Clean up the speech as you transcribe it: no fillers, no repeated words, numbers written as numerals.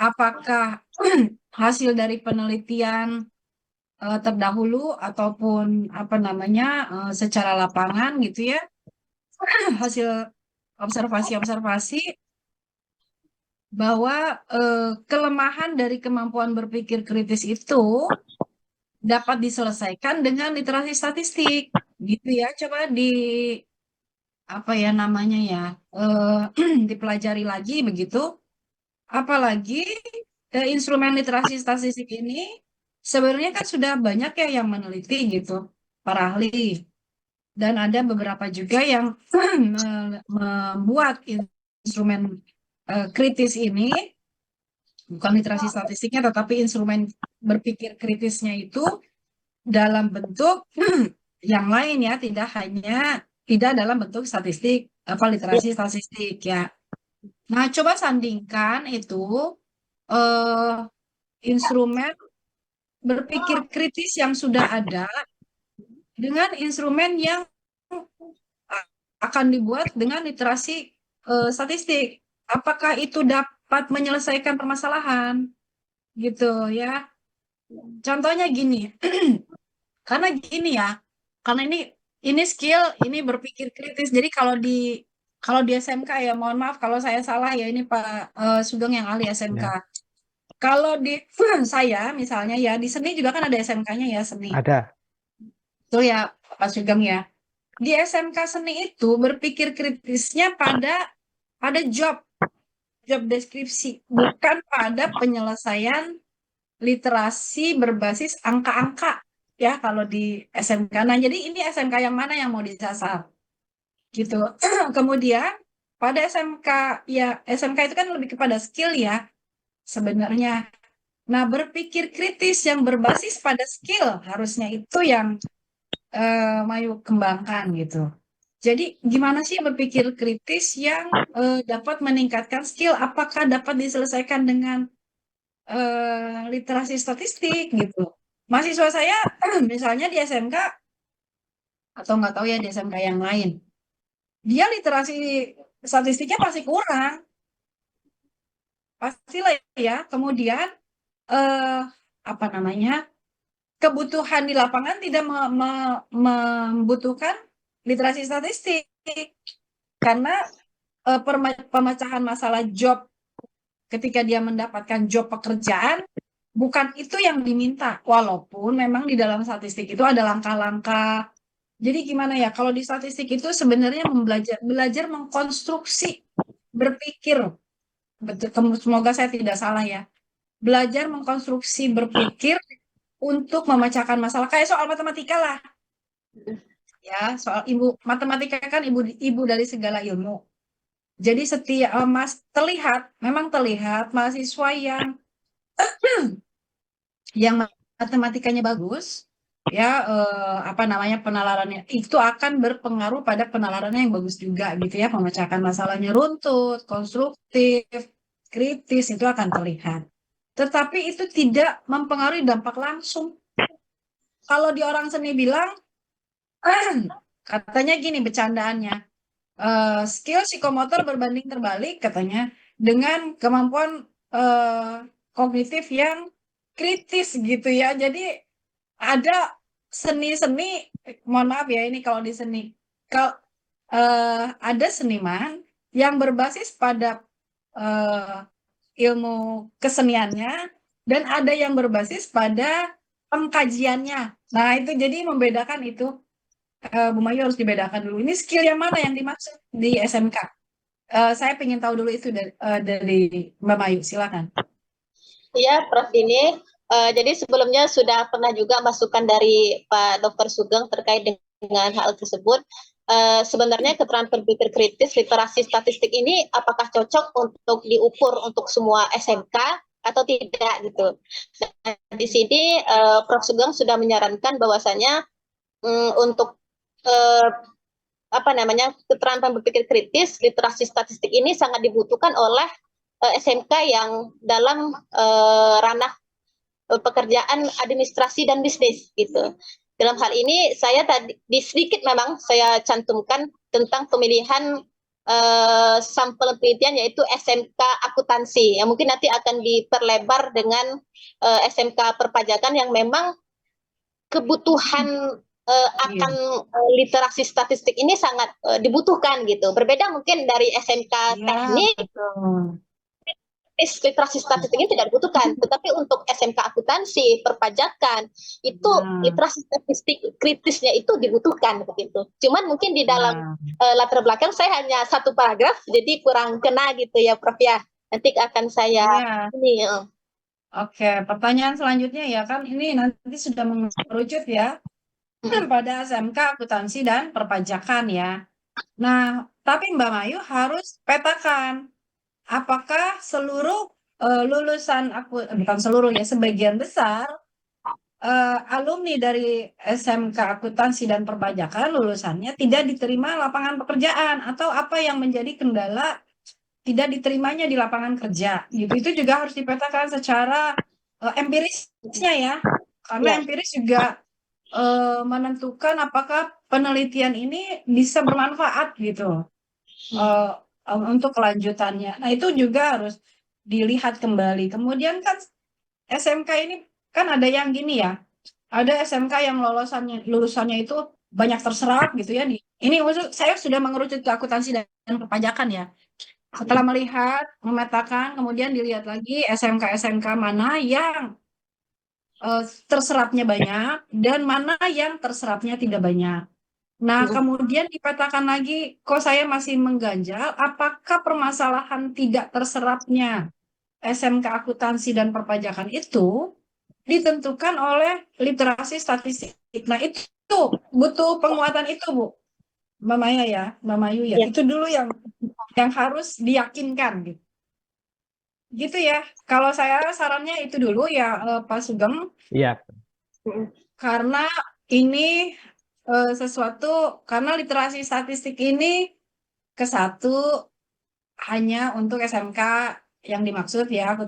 apakah hasil dari penelitian terdahulu ataupun apa namanya secara lapangan gitu ya, hasil observasi-observasi bahwa kelemahan dari kemampuan berpikir kritis itu dapat diselesaikan dengan literasi statistik gitu ya. Coba di apa ya namanya ya dipelajari lagi begitu. Apalagi instrumen literasi statistik ini sebenarnya kan sudah banyak ya yang meneliti gitu, para ahli. Dan ada beberapa juga yang membuat instrumen kritis ini, bukan literasi statistiknya, tetapi instrumen berpikir kritisnya itu dalam bentuk yang lain ya, tidak dalam bentuk statistik, apa literasi statistik ya. Nah, coba sandingkan itu eh, instrumen berpikir kritis yang sudah ada dengan instrumen yang akan dibuat dengan literasi statistik. Apakah itu dapat menyelesaikan permasalahan? Gitu ya. Contohnya gini, karena gini ya, karena ini skill, ini berpikir kritis. Jadi kalau di SMK ya, mohon maaf kalau saya salah ya, ini Pak Sugeng yang ahli SMK. Ya, Kalau di saya misalnya ya di seni juga kan ada SMK-nya ya seni. ada. Betul ya Pak Sugeng ya. Di SMK seni itu berpikir kritisnya pada job deskripsi, bukan pada penyelesaian literasi berbasis angka-angka ya kalau di SMK. Nah, jadi ini SMK yang mana yang mau disasar gitu. Kemudian pada SMK ya SMK itu kan lebih kepada skill ya sebenarnya. Nah, berpikir kritis yang berbasis pada skill harusnya itu yang Mayu kembangkan gitu. Jadi gimana sih berpikir kritis yang dapat meningkatkan skill? Apakah dapat diselesaikan dengan literasi statistik gitu? Mahasiswa saya misalnya di SMK atau nggak tahu ya di SMK yang lain, dia literasi statistiknya pasti kurang, pastilah ya. Kemudian eh, apa namanya? Kebutuhan di lapangan tidak membutuhkan literasi statistik karena pemecahan masalah job ketika dia mendapatkan job pekerjaan bukan itu yang diminta walaupun memang di dalam statistik itu ada langkah-langkah. Jadi gimana ya kalau di statistik itu sebenarnya belajar mengkonstruksi berpikir, betul, semoga saya tidak salah ya, belajar mengkonstruksi berpikir untuk memecahkan masalah kayak soal matematika lah ya, soal ibu matematika kan ibu ibu dari segala ilmu. Jadi setiap memang terlihat mahasiswa yang matematikanya bagus ya apa namanya penalarannya itu akan berpengaruh pada penalarannya yang bagus juga gitu ya, memecahkan masalahnya runtut, konstruktif, kritis itu akan terlihat. Tetapi itu tidak mempengaruhi dampak langsung. Kalau di orang seni bilang katanya gini bercandaannya, skill psikomotor berbanding terbalik katanya dengan kemampuan kognitif yang kritis gitu ya. Jadi ada seni-seni, mohon maaf ya ini kalau di seni, kalau ada seniman yang berbasis pada eh, ilmu keseniannya dan ada yang berbasis pada pengkajiannya. Nah itu jadi membedakan itu. Bu Mayu harus dibedakan dulu. Ini skill yang mana yang dimaksud di SMK? Saya ingin tahu dulu itu dari Mbak Mayu. Silakan. Iya, Prof. Dini. Jadi sebelumnya sudah pernah juga masukan dari Pak Dr. Sugeng terkait dengan hal tersebut. Sebenarnya keterampilan berpikir kritis literasi statistik ini apakah cocok untuk diukur untuk semua SMK atau tidak gitu. Nah, di sini Prof. Sugeng sudah menyarankan bahwasanya untuk apa namanya keterampilan berpikir kritis literasi statistik ini sangat dibutuhkan oleh SMK yang dalam ranah pekerjaan administrasi dan bisnis gitu. Dalam hal ini saya tadi sedikit memang saya cantumkan tentang pemilihan sampel penelitian yaitu SMK akuntansi yang mungkin nanti akan diperlebar dengan SMK perpajakan yang memang kebutuhan akan literasi statistik ini sangat dibutuhkan gitu. Berbeda mungkin dari SMK teknik, betul. literasi statistik ini tidak dibutuhkan, tetapi untuk SMK akuntansi, perpajakan, itu literasi statistik kritisnya itu dibutuhkan begitu. Cuman mungkin di dalam latar belakang saya hanya satu paragraf, jadi kurang kena gitu ya, Prof ya. Nanti akan saya ini. Oke, pertanyaan selanjutnya ya kan ini nanti sudah mengerucut ya pada SMK akuntansi dan perpajakan ya. Nah, tapi Mbak Mayu harus petakan apakah seluruh lulusan bukan seluruh ya, sebagian besar alumni dari SMK akuntansi dan perpajakan lulusannya tidak diterima lapangan pekerjaan atau apa yang menjadi kendala tidak diterimanya di lapangan kerja. Gitu. Itu juga harus dipetakan secara empirisnya ya. Karena empiris juga menentukan apakah penelitian ini bisa bermanfaat gitu untuk kelanjutannya. Nah, itu juga harus dilihat kembali. Kemudian kan SMK ini kan ada yang gini ya. Ada SMK yang lulusannya itu banyak terserap gitu ya. Ini saya sudah mengerucut ke akuntansi dan perpajakan ya. Setelah melihat, memetakan, kemudian dilihat lagi SMK-SMK mana yang terserapnya banyak dan mana yang terserapnya tidak banyak. Nah, kemudian dipetakan lagi, kok saya masih mengganjal, apakah permasalahan tidak terserapnya SMK akuntansi dan perpajakan itu ditentukan oleh literasi statistik. Nah, itu butuh penguatan itu, Bu. Mbak Maya ya, Mbak Mayu ya. Itu dulu yang harus diyakinkan gitu. Gitu ya. Kalau saya sarannya itu dulu ya, Pak Sugeng. Iya. Karena ini karena literasi statistik ini ke satu hanya untuk SMK yang dimaksud ya,